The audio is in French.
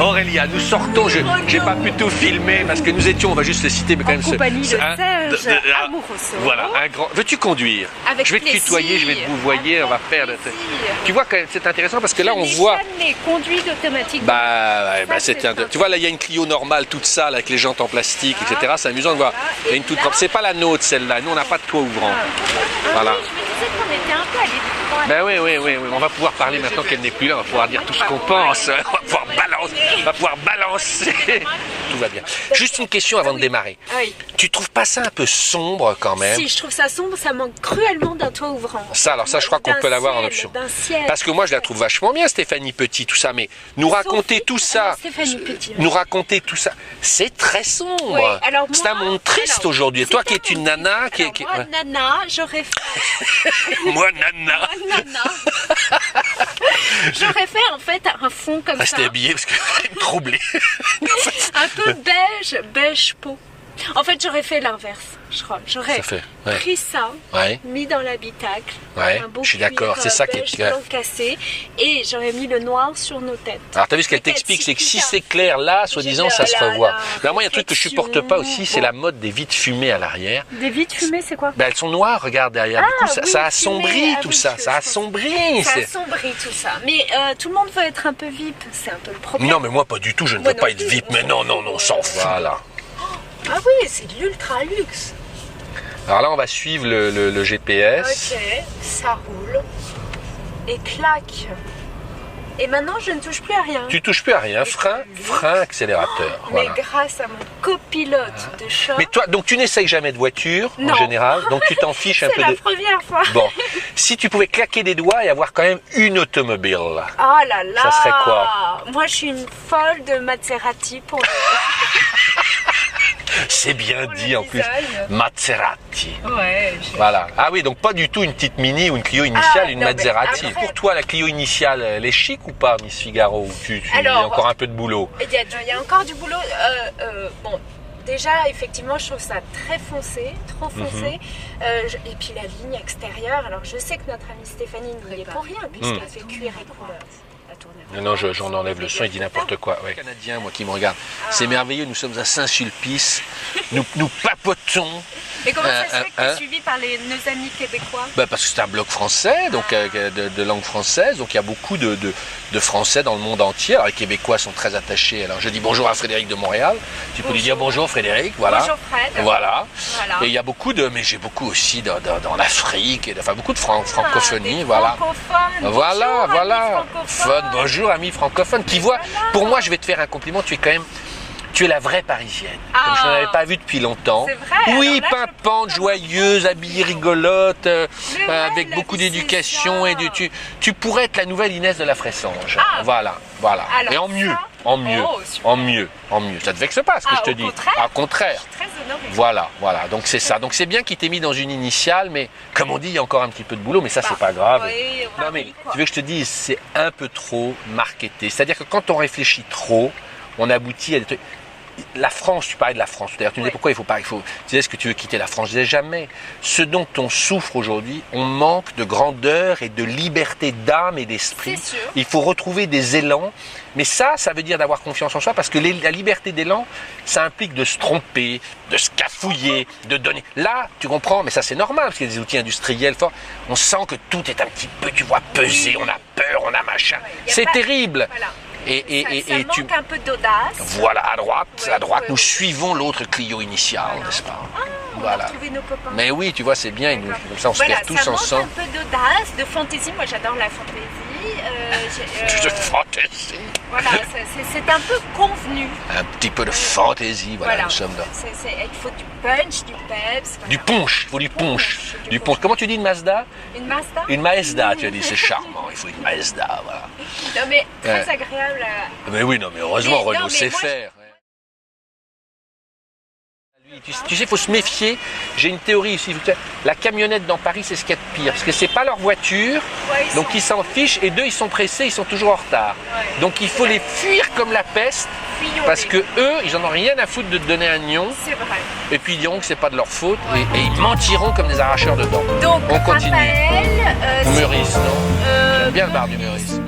Aurélia, nous sortons, j'ai pas pu tout filmer parce que nous étions, on va juste le citer, mais quand en même... compagnie de Serge ah, Amoroso. Voilà, un grand... Veux-tu conduire? Avec Je vais te plaisir. tutoyer, je vais te vouvoyer, on va faire... Plaisir. Tu vois, quand même, c'est intéressant parce que là, Je on n'ai voit... jamais conduit d'automatique. Tu vois, là, il y a une Clio normale, toute sale, avec les jantes en plastique, etc. C'est amusant de voir. Il y a une toute propre. C'est pas la nôtre, celle-là. Nous, on n'a pas de toit ouvrant. Voilà. Oui, je me disais qu'on était un peu allé du droit. Ben oui. On va pouvoir parler maintenant qu'elle n'est plus là. On va pouvoir dire tout ce qu'on pense. On va pouvoir balancer. Tout va bien. Juste une question avant de démarrer. Oui. Tu trouves pas ça un peu sombre quand même? Si, je trouve ça sombre, ça manque cruellement d'un toit ouvrant. Ça, je crois qu'on peut l'avoir en option. D'un ciel. Parce que moi, je la trouve vachement bien, Stéphanie Petit, tout ça. Mais nous raconter tout ça, Stéphanie Petit. nous raconter tout ça, c'est très sombre. Oui, alors c'est moi- un monde triste alors, aujourd'hui. Toi c'est qui es un une monde nana, triste. Alors, moi, nana, j'aurais fait... Moi, nana. J'aurais fait en fait un fond comme ça. Restez habillé parce que vous allez me troubler. Un peu beige peau. En fait, j'aurais fait l'inverse, je crois. J'aurais Ça fait, ouais. pris ça, Ouais. mis dans l'habitacle, Ouais, un beau je suis d'accord, cuir, c'est ça qui est- beige blanc cassé, et j'aurais mis le noir sur nos têtes. Alors t'as vu ce qu'elle Peut-être t'explique, c'est que si plus c'est clair là, soi-disant, ça se la- revoit. la Mais moi, il y a un truc que je supporte pas aussi, c'est bon. la mode des vitres fumées à l'arrière. Des vitres fumées, c'est quoi? Ben, elles sont noires, regarde derrière. Du Ah, coup, ça, oui, ça assombrit fumées, tout oui, ça, je ça pense. assombrit. Ça c'est- assombrit tout ça. Mais tout le monde veut être un peu VIP, c'est un peu le problème. Non, mais moi pas du tout, je ne Moi veux pas non être plus. VIP, mais non, on s'en fout. Voilà. Ah oui, c'est de l'ultra luxe. Alors là, on va suivre le GPS. Ok, ça roule. Et clac. Et maintenant, je ne touche plus à rien. Tu touches plus à rien, frein, accélérateur. Mais Voilà. grâce à mon copilote de choc, Mais toi, donc tu n'essayes jamais de voiture en Non. général, donc tu t'en fiches un c'est peu la de... première fois. Bon, si tu pouvais claquer des doigts et avoir quand même une automobile. Oh là là. Ça serait quoi? Moi, je suis une folle de Maserati pour le... C'est bien Pour dit le en plus. design. Maserati. Ouais. Voilà. Ah oui, donc pas du tout une petite Mini ou une Clio initiale, Ah, une non, mais Maserati. après- Pour toi, la Clio initiale, elle est chic ou pas, Miss Figaro? Ou il y a Alors- encore un peu de boulot? Il y a encore du boulot. Bon, déjà, effectivement, je trouve ça très foncé, trop foncé. Et puis la ligne extérieure. Alors, je sais que notre amie Stéphanie n'y est pour rien, puisqu'elle fait cuir et couleur. La tournée. Non, j'en enlève le son, il dit n'importe quoi. Ouais. Canadien, moi qui me regarde. C'est merveilleux, nous sommes à Saint-Sulpice. Nous papotons. Et comment ça se fait que tu hein es suivi par nos amis québécois? Bah parce que c'est un bloc français, donc de langue française, donc il y a beaucoup de Français dans le monde entier. Alors les Québécois sont très attachés. Alors je dis bonjour à Frédéric de Montréal. Tu peux lui dire bonjour Frédéric, voilà. Bonjour Fred. Voilà. Voilà. Et il y a beaucoup mais j'ai beaucoup aussi dans l'Afrique, enfin beaucoup de francophonie, Des voilà. francophones. Voilà, Bonjour, voilà. amis francophones. Bonjour amis francophones qui voient. Pour moi, je vais te faire un compliment. Tu es la vraie Parisienne. Comme je n'en avais pas vu depuis longtemps. C'est vrai, Oui, alors là, je pimpante, joyeuse, habillée rigolote, ouais, avec la beaucoup vie, c'est d'éducation ça. et tu pourrais être la nouvelle Inès de la Fressange. Ah. Voilà. Alors Et en mieux, ça- en mieux, Oh, super. en mieux. Ça te vexe pas ce que Ah, je te au dis. contraire. Au contraire. Très honorée. Voilà. Donc c'est ça. Donc c'est bien qu'il t'ait mis dans une initiale, mais comme on dit, il y a encore un petit peu de boulot, mais ça c'est pas grave. Oui, Non mais quoi. tu veux que je te dise, c'est un peu trop marketé. C'est-à-dire que quand on réfléchit trop, on aboutit à des trucs. La France, tu parlais de la France. D'ailleurs, tu me disais pourquoi il faut pas. Tu disais est-ce que tu veux quitter la France? Je disais jamais. Ce dont on souffre aujourd'hui, on manque de grandeur et de liberté d'âme et d'esprit. C'est sûr. Il faut retrouver des élans. Mais ça veut dire d'avoir confiance en soi parce que la liberté d'élan, ça implique de se tromper, de se cafouiller, de donner. Là, tu comprends, mais ça c'est normal parce qu'il y a des outils industriels forts. On sent que tout est un petit peu, tu vois, pesé. On a peur, on a machin. Il y a C'est pas- terrible. Voilà. Et ça tu. manque un peu d'audace. Voilà, à droite, Ouais, nous ouais. suivons l'autre Clio initial, n'est-ce pas? On Voilà. va retrouver nos copains. Mais oui, tu vois, c'est bien, comme ça on se Voilà, perd tous ça manque ensemble. un peu d'audace, de fantaisie. Moi, j'adore la fantaisie. De fantaisie. Voilà, c'est un peu convenu. Un petit peu de fantaisie, voilà, nous sommes là. Il faut du punch, du peps. Voilà. Du punch, il faut du punch. Du punch. Comment tu dis une Mazda? Une Mazda. Une Mazda, tu as dit, c'est charmant, il faut une Mazda, voilà. Non, mais très agréable. Mais oui, non, mais heureusement, Mais non, Renault mais sait moi, faire. Tu sais, il faut se méfier. J'ai une théorie ici. La camionnette dans Paris, c'est ce qu'il y a de pire. Parce que c'est pas leur voiture. Ouais, Donc ils s'en fichent. Et deux, ils sont pressés, ils sont toujours en retard. Ouais. Donc il faut les fuir comme la peste. Fuyons. Parce que eux, ils en ont rien à foutre de te donner un nion. C'est vrai. Et puis ils diront que c'est pas de leur faute. Et ils mentiront comme des arracheurs de dents. Donc, On continue. Raphaël, Meurice, non? euh, J'aime bien le bar du Meurice.